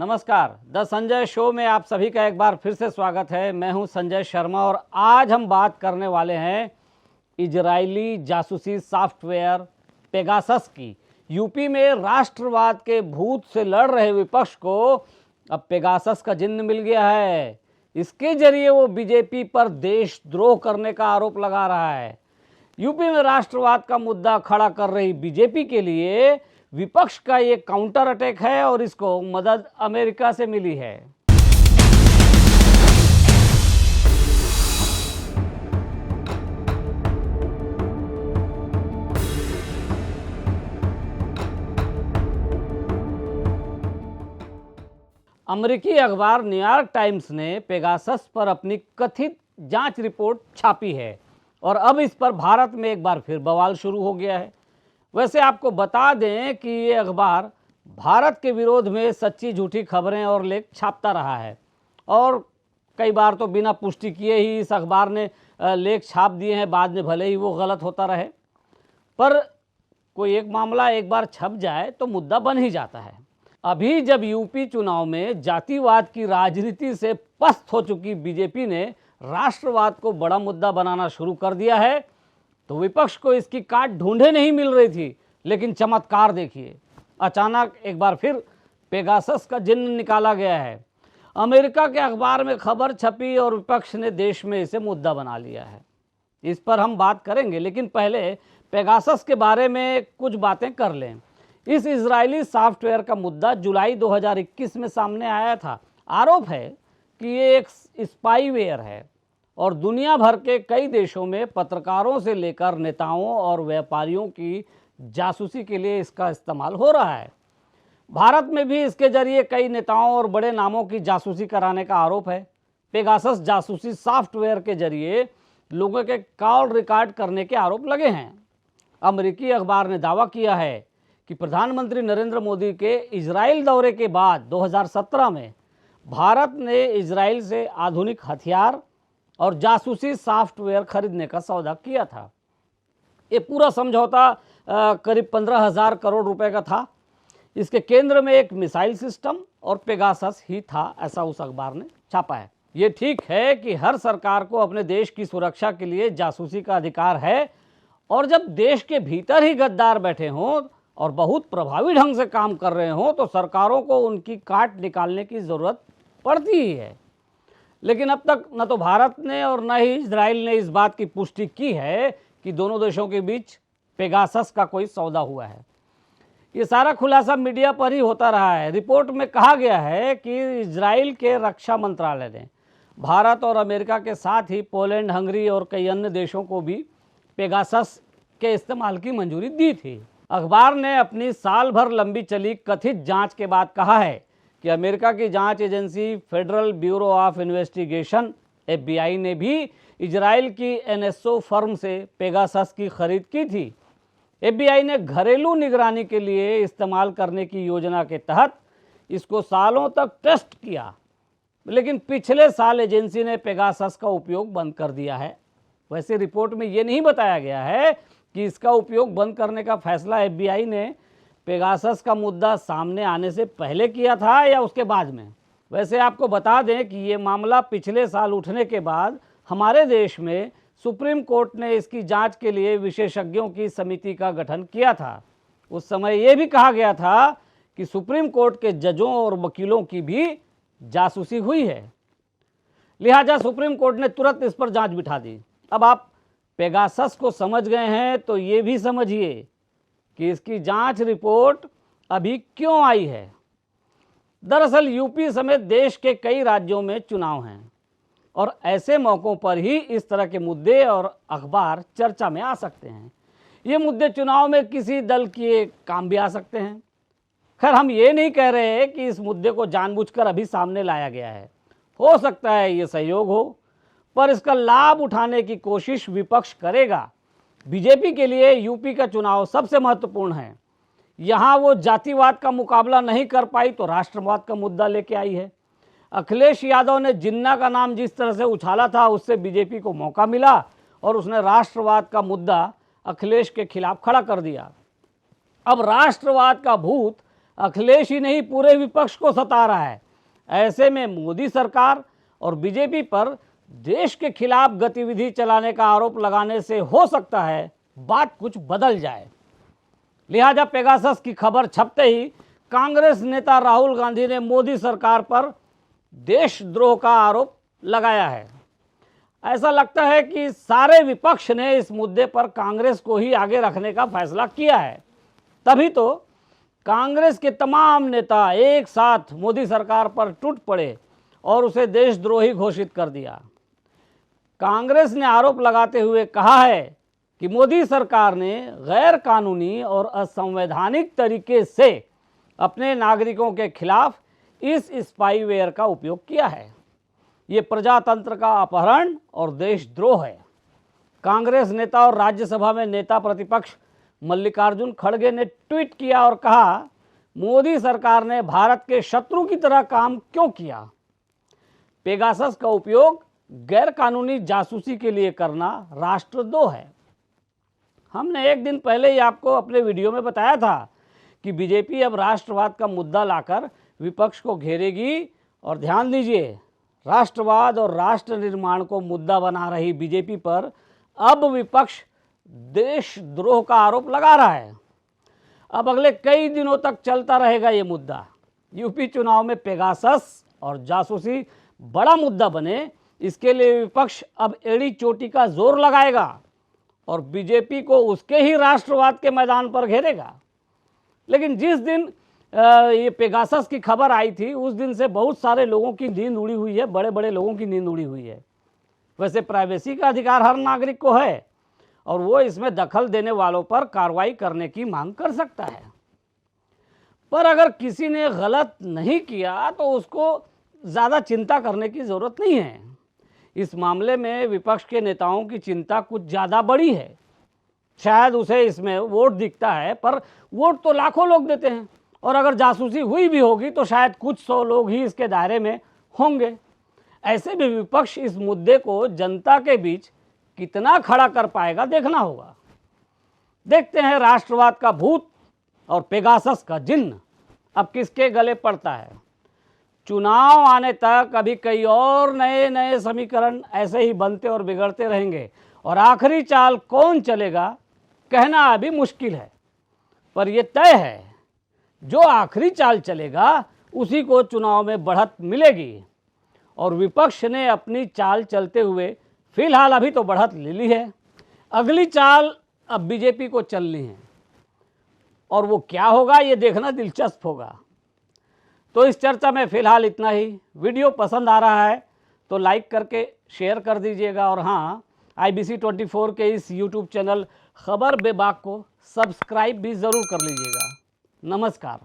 नमस्कार, the Sanjay show में आप सभी का एक बार फिर से स्वागत है। मैं हूं संजय शर्मा और आज हम बात करने वाले हैं इजरायली जासूसी सॉफ्टवेयर पेगासस की। यूपी में राष्ट्रवाद के भूत से लड़ रहे विपक्ष को अब पेगासस का जिन्न मिल गया है। इसके जरिए वो बीजेपी पर देशद्रोह करने का आरोप लगा रहा है। यूपी में राष्ट्रवाद का मुद्दा खड़ा कर रही बीजेपी के लिए विपक्ष का ये काउंटर अटैक है और इसको मदद अमेरिका से मिली है। अमेरिकी अखबार न्यूयॉर्क टाइम्स ने पेगासस पर अपनी कथित जांच रिपोर्ट छापी है और अब इस पर भारत में एक बार फिर बवाल शुरू हो गया है। वैसे आपको बता दें कि ये अखबार भारत के विरोध में सच्ची झूठी खबरें और लेख छापता रहा है और कई बार तो बिना पुष्टि किए ही इस अखबार ने लेख छाप दिए हैं, बाद में भले ही वो गलत होता रहे। पर कोई एक मामला एक बार छप जाए तो मुद्दा बन ही जाता है। अभी जब यूपी चुनाव में जातिवाद की राजनीति से पस्त हो चुकी बीजेपी ने राष्ट्रवाद को बड़ा मुद्दा बनाना शुरू कर दिया है तो विपक्ष को इसकी काट ढूंढे नहीं मिल रही थी। लेकिन चमत्कार देखिए, अचानक एक बार फिर पेगासस का जिन्न निकाला गया है। अमेरिका के अखबार में खबर छपी और विपक्ष ने देश में इसे मुद्दा बना लिया है। इस पर हम बात करेंगे, लेकिन पहले पेगासस के बारे में कुछ बातें कर लें। इस इजरायली सॉफ्टवेयर का मुद्दा जुलाई 2021 में सामने आया था। आरोप है कि ये एक स्पाईवेयर है और दुनिया भर के कई देशों में पत्रकारों से लेकर नेताओं और व्यापारियों की जासूसी के लिए इसका इस्तेमाल हो रहा है। भारत में भी इसके जरिए कई नेताओं और बड़े नामों की जासूसी कराने का आरोप है। पेगासस जासूसी सॉफ्टवेयर के जरिए लोगों के कॉल रिकॉर्ड करने के आरोप लगे हैं। अमेरिकी अखबार ने दावा किया है कि प्रधानमंत्री नरेंद्र मोदी के इजराइल दौरे के बाद 2017 में भारत ने इजराइल से आधुनिक हथियार और जासूसी सॉफ्टवेयर खरीदने का सौदा किया था। ये पूरा समझौता करीब 15,000 करोड़ रुपए का था। इसके केंद्र में एक मिसाइल सिस्टम और पेगासस ही था, ऐसा उस अखबार ने छापा है। ये ठीक है कि हर सरकार को अपने देश की सुरक्षा के लिए जासूसी का अधिकार है और जब देश के भीतर ही गद्दार बैठे हों और बहुत प्रभावी ढंग से काम कर रहे हों तो सरकारों को उनकी काट निकालने की ज़रूरत पड़ती ही है। लेकिन अब तक न तो भारत ने और न ही इजराइल ने इस बात की पुष्टि की है कि दोनों देशों के बीच पेगासस का कोई सौदा हुआ है। ये सारा खुलासा मीडिया पर ही होता रहा है। रिपोर्ट में कहा गया है कि इजराइल के रक्षा मंत्रालय ने भारत और अमेरिका के साथ ही पोलैंड, हंगरी और कई अन्य देशों को भी पेगासस के इस्तेमाल की मंजूरी दी थी। अखबार ने अपनी साल भर लंबी चली कथित जांच के बाद कहा है कि अमेरिका की जांच agency federal bureau of investigation FBI ने भी इजराइल की NSO फर्म से पेगासस की खरीद की थी। FBI ने घरेलू निगरानी के लिए इस्तेमाल करने की योजना के तहत इसको सालों तक टेस्ट किया, लेकिन पिछले साल एजेंसी ने पेगासस का उपयोग बंद कर दिया है। वैसे रिपोर्ट में ये नहीं बताया गया है कि इसका उपयोग बंद करने का फैसला FBI ने पेगासस का मुद्दा सामने आने से पहले किया था या उसके बाद में। वैसे आपको बता दें कि ये मामला पिछले साल उठने के बाद हमारे देश में सुप्रीम कोर्ट ने इसकी जांच के लिए विशेषज्ञों की समिति का गठन किया था। उस समय ये भी कहा गया था कि सुप्रीम कोर्ट के जजों और वकीलों की भी जासूसी हुई है, लिहाजा सुप्रीम कोर्ट ने तुरंत इस पर जांच बिठा दी। अब आप पेगासस को समझ गए हैं तो ये भी समझिए कि इसकी जांच रिपोर्ट अभी क्यों आई है। दरअसल यूपी समेत देश के कई राज्यों में चुनाव हैं और ऐसे मौक़ों पर ही इस तरह के मुद्दे और अखबार चर्चा में आ सकते हैं। ये मुद्दे चुनाव में किसी दल के काम भी आ सकते हैं। खैर, हम ये नहीं कह रहे कि इस मुद्दे को जानबूझकर अभी सामने लाया गया है। हो सकता है ये सहयोग हो, पर इसका लाभ उठाने की कोशिश विपक्ष करेगा। बीजेपी के लिए यूपी का चुनाव सबसे महत्वपूर्ण है। यहाँ वो जातिवाद का मुकाबला नहीं कर पाई तो राष्ट्रवाद का मुद्दा लेके आई है। अखिलेश यादव ने जिन्ना का नाम जिस तरह से उछाला था उससे बीजेपी को मौका मिला और उसने राष्ट्रवाद का मुद्दा अखिलेश के खिलाफ खड़ा कर दिया। अब राष्ट्रवाद का भूत अखिलेश ही नहीं पूरे विपक्ष को सता रहा है। ऐसे में मोदी सरकार और बीजेपी पर देश के खिलाफ गतिविधि चलाने का आरोप लगाने से हो सकता है बात कुछ बदल जाए। लिहाजा पेगासस की खबर छपते ही कांग्रेस नेता राहुल गांधी ने मोदी सरकार पर देशद्रोह का आरोप लगाया है। ऐसा लगता है कि सारे विपक्ष ने इस मुद्दे पर कांग्रेस को ही आगे रखने का फैसला किया है। तभी तो कांग्रेस के तमाम नेता एक साथ मोदी सरकार पर टूट पड़े और उसे देशद्रोही घोषित कर दिया। कांग्रेस ने आरोप लगाते हुए कहा है कि मोदी सरकार ने गैर कानूनी और असंवैधानिक तरीके से अपने नागरिकों के खिलाफ इस स्पाईवेयर का उपयोग किया है। ये प्रजातंत्र का अपहरण और देशद्रोह है। कांग्रेस नेता और राज्यसभा में नेता प्रतिपक्ष मल्लिकार्जुन खड़गे ने ट्वीट किया और कहा, मोदी सरकार ने भारत के शत्रु की तरह काम क्यों किया? पेगासस का उपयोग गैर कानूनी जासूसी के लिए करना राष्ट्रद्रोह है। हमने एक दिन पहले ही आपको अपने वीडियो में बताया था कि बीजेपी अब राष्ट्रवाद का मुद्दा लाकर विपक्ष को घेरेगी। और ध्यान दीजिए, राष्ट्रवाद और राष्ट्र निर्माण को मुद्दा बना रही बीजेपी पर अब विपक्ष देशद्रोह का आरोप लगा रहा है। अब अगले कई दिनों तक चलता रहेगा ये मुद्दा। यूपी चुनाव में पेगासस और जासूसी बड़ा मुद्दा बने, इसके लिए विपक्ष अब एड़ी चोटी का जोर लगाएगा और बीजेपी को उसके ही राष्ट्रवाद के मैदान पर घेरेगा। लेकिन जिस दिन ये पेगासस की खबर आई थी उस दिन से बहुत सारे लोगों की नींद उड़ी हुई है, बड़े बड़े लोगों की नींद उड़ी हुई है। वैसे प्राइवेसी का अधिकार हर नागरिक को है और वो इसमें दखल देने वालों पर कार्रवाई करने की मांग कर सकता है। पर अगर किसी ने गलत नहीं किया तो उसको ज़्यादा चिंता करने की ज़रूरत नहीं है। इस मामले में विपक्ष के नेताओं की चिंता कुछ ज़्यादा बड़ी है। शायद उसे इसमें वोट दिखता है, पर वोट तो लाखों लोग देते हैं और अगर जासूसी हुई भी होगी तो शायद कुछ 100 लोग ही इसके दायरे में होंगे। ऐसे में विपक्ष इस मुद्दे को जनता के बीच कितना खड़ा कर पाएगा देखना होगा। देखते हैं राष्ट्रवाद का भूत और पेगासस का जिन्न अब किसके गले पड़ता है। चुनाव आने तक अभी कई और नए नए समीकरण ऐसे ही बनते और बिगड़ते रहेंगे और आखिरी चाल कौन चलेगा कहना अभी मुश्किल है। पर यह तय है, जो आखिरी चाल चलेगा उसी को चुनाव में बढ़त मिलेगी। और विपक्ष ने अपनी चाल चलते हुए फिलहाल अभी तो बढ़त ले ली है। अगली चाल अब बीजेपी को चलनी है और वो क्या होगा ये देखना दिलचस्प होगा। तो इस चर्चा में फिलहाल इतना ही। वीडियो पसंद आ रहा है तो लाइक करके शेयर कर दीजिएगा और हाँ, IBC 24 के इस YouTube चैनल खबर बेबाक को सब्सक्राइब भी ज़रूर कर लीजिएगा। नमस्कार।